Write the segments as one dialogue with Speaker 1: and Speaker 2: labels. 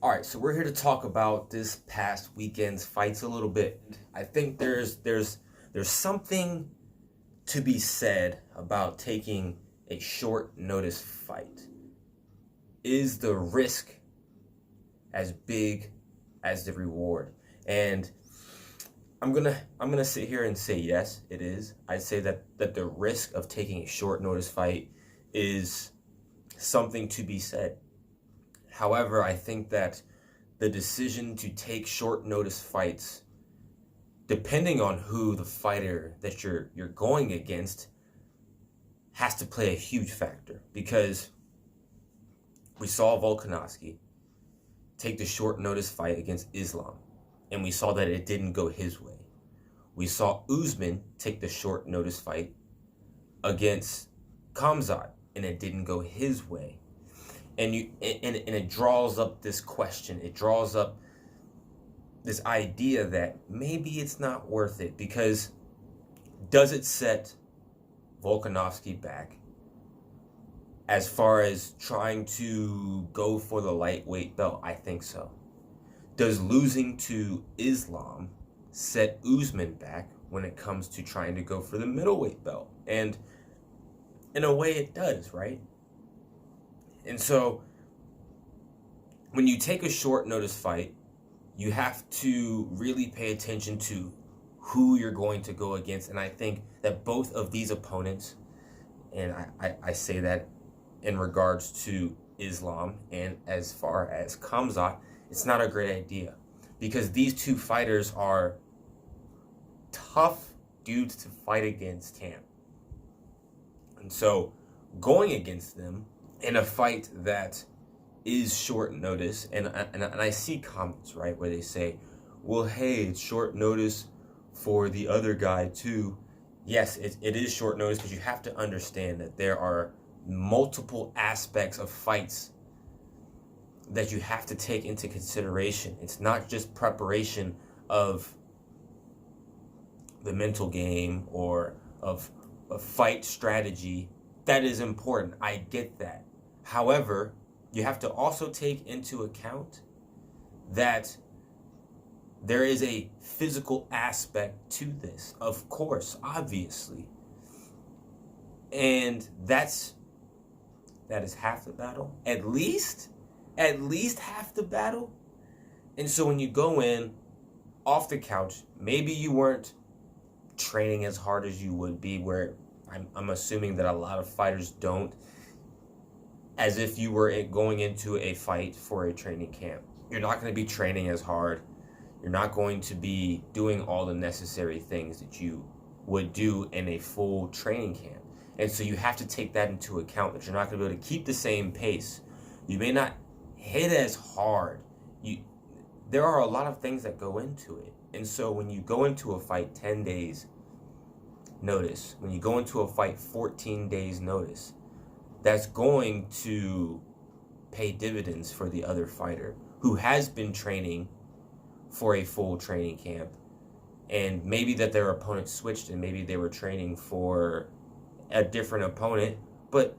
Speaker 1: All right, so we're here to talk about this past weekend's fights a little bit. I think there's something to be said about taking a short notice fight. Is the risk as big as the reward? And I'm gonna sit here and say yes, it is. I'd say that the risk of taking a short notice fight is something to be said. However, I think that the decision to take short notice fights, depending on who the fighter that you're going against, has to play a huge factor because we saw Volkanovski take the short notice fight against Islam, and we saw that it didn't go his way. We saw Usman take the short notice fight against Khamzat, and it didn't go his way. And it draws up this question. It draws up this idea that maybe it's not worth it because does it set Volkanovski back as far as trying to go for the lightweight belt? I think so. Does losing to Islam set Usman back when it comes to trying to go for the middleweight belt? And in a way it does, right? And so when you take a short notice fight, you have to really pay attention to who you're going to go against. And I think that both of these opponents, and I say that in regards to Islam and as far as Khamzat, it's not a great idea because these two fighters are tough dudes to fight against camp. And so going against them in a fight that is short notice, and I see comments, right, where they say, well, hey, it's short notice for the other guy too. Yes, it is short notice, but you have to understand that there are multiple aspects of fights that you have to take into consideration. It's not just preparation of the mental game or of a fight strategy. That is important. I get that. However, you have to also take into account that there is a physical aspect to this, of course, obviously. And that is half the battle. At least half the battle. And so when you go in off the couch, maybe you weren't training as hard as you would be, where I'm assuming that a lot of fighters don't, as if you were going into a fight for a training camp. You're not going to be training as hard. You're not going to be doing all the necessary things that you would do in a full training camp. And so you have to take that into account, that you're not going to be able to keep the same pace. You may not hit as hard. There are a lot of things that go into it. And so when you go into a fight 10 days notice, when you go into a fight 14 days notice, that's going to pay dividends for the other fighter who has been training for a full training camp, and maybe that their opponent switched and maybe they were training for a different opponent. But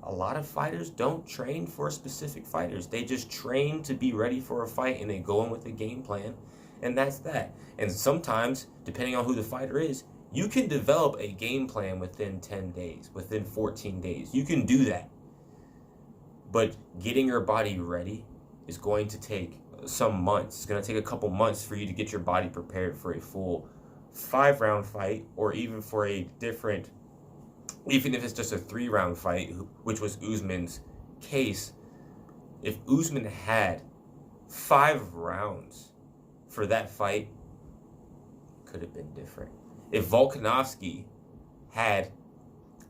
Speaker 1: a lot of fighters don't train for specific fighters. They just train to be ready for a fight, and they go in with a game plan, and that's that. And sometimes, depending on who the fighter is, you can develop a game plan within 10 days, within 14 days. You can do that. But getting your body ready is going to take some months. It's going to take a couple months for you to get your body prepared for a full 5-round fight, or even for a different, even if it's just a 3-round fight, which was Usman's case. If Usman had 5 rounds for that fight, it could have been different. If Volkanovski had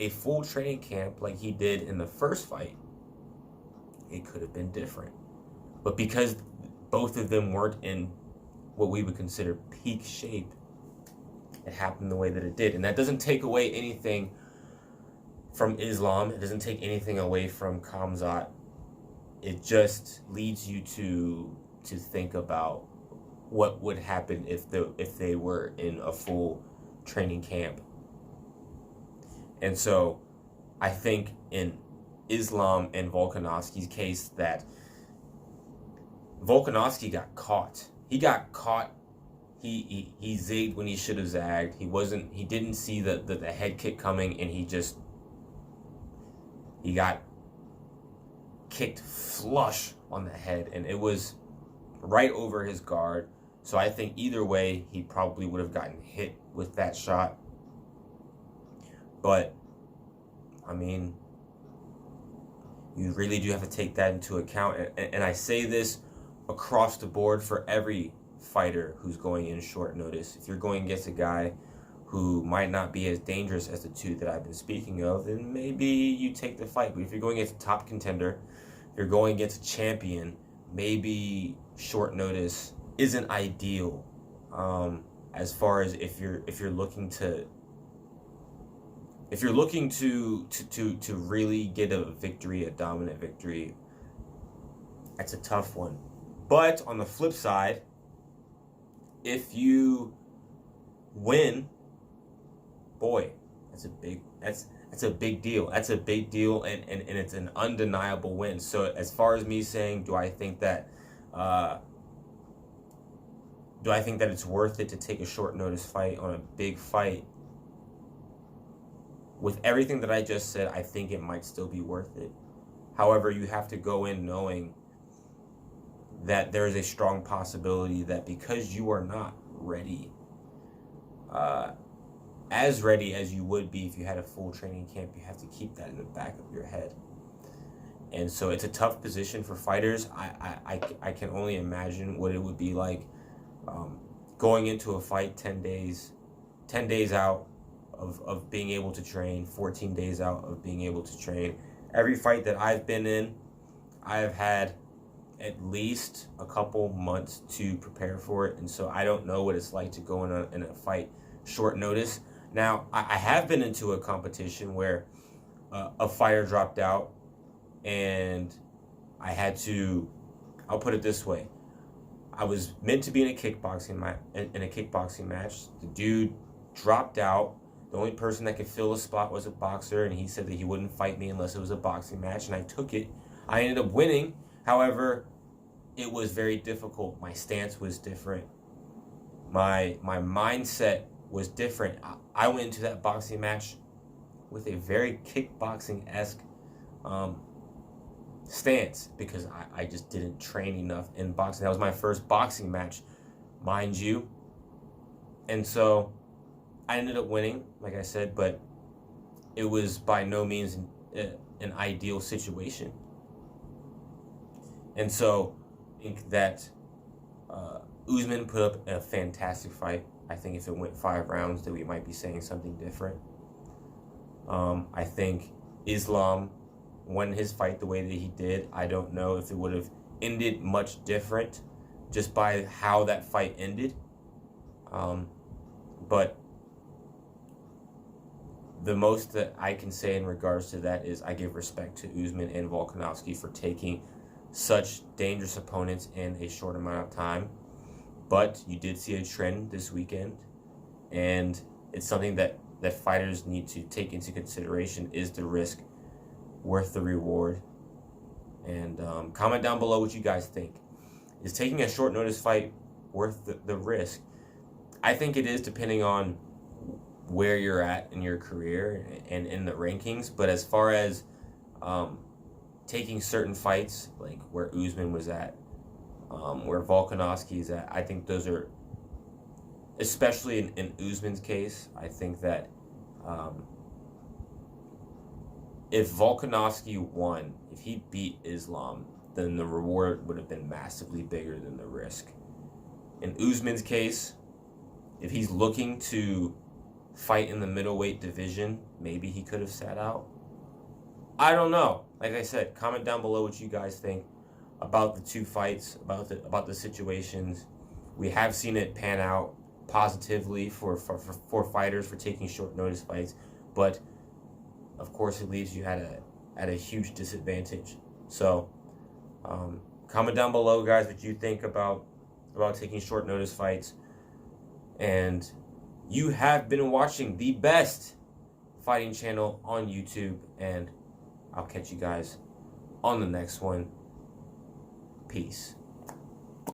Speaker 1: a full training camp like he did in the first fight, it could have been different. But because both of them weren't in what we would consider peak shape, it happened the way that it did. And that doesn't take away anything from Islam. It doesn't take anything away from Khamzat. It just leads you to think about what would happen if they were in a full training camp. And so I think in Islam and Volkanovski's case that Volkanovski got caught. He got caught. He zigged when he should have zagged. He didn't see the head kick coming, and he got kicked flush on the head, and it was right over his guard. So I think either way, he probably would have gotten hit with that shot. But, I mean, you really do have to take that into account. And I say this across the board for every fighter who's going in short notice. If you're going against a guy who might not be as dangerous as the two that I've been speaking of, then maybe you take the fight. But if you're going against a top contender, if you're going against a champion, maybe short notice isn't ideal. As far as if you're looking to really get a victory, a dominant victory, that's a tough one. But on the flip side, if you win, boy, that's a big deal. That's a big deal, and it's an undeniable win. So as far as me saying, do I think that it's worth it to take a short notice fight on a big fight? With everything that I just said, I think it might still be worth it. However, you have to go in knowing that there is a strong possibility that because you are not ready, as ready as you would be if you had a full training camp, you have to keep that in the back of your head. And so it's a tough position for fighters. I can only imagine what it would be like going into a fight 10 days out of being able to train, 14 days out of being able to train. Every fight that I've been in, I have had at least a couple months to prepare for it, and so I don't know what it's like to go in a fight short notice. Now, I have been into a competition where a fighter dropped out, and I had to, I'll put it this way, I was meant to be in a kickboxing match. The dude dropped out. The only person that could fill the spot was a boxer, and he said that he wouldn't fight me unless it was a boxing match, and I took it. I ended up winning. However, it was very difficult. My stance was different. My mindset was different. I went into that boxing match with a very kickboxing-esque stance because I just didn't train enough in boxing. That was my first boxing match, mind you. And so I ended up winning, like I said, but it was by no means an ideal situation. And so I think that Usman put up a fantastic fight. I think if it went 5 rounds, then we might be saying something different. I think Islam won his fight the way that he did. I don't know if it would have ended much different just by how that fight ended. But the most that I can say in regards to that is I give respect to Usman and Volkanovski for taking such dangerous opponents in a short amount of time. But you did see a trend this weekend, and it's something that fighters need to take into consideration. Is the risk worth the reward? And comment down below what you guys think. Is taking a short notice fight worth the risk? I think it is, depending on where you're at in your career and in the rankings. But as far as taking certain fights, like where Usman was at, where Volkanovski is at, I think those are, especially in Usman's case, I think that if Volkanovski won, if he beat Islam, then the reward would have been massively bigger than the risk. In Usman's case, if he's looking to fight in the middleweight division, maybe he could have sat out. I don't know. Like I said, comment down below what you guys think about the two fights, about the situations. We have seen it pan out positively for fighters for taking short notice fights, but of course it leaves you at a huge disadvantage. So comment down below, guys, what you think about taking short notice fights. And you have been watching the best fighting channel on YouTube, and I'll catch you guys on the next one. Peace.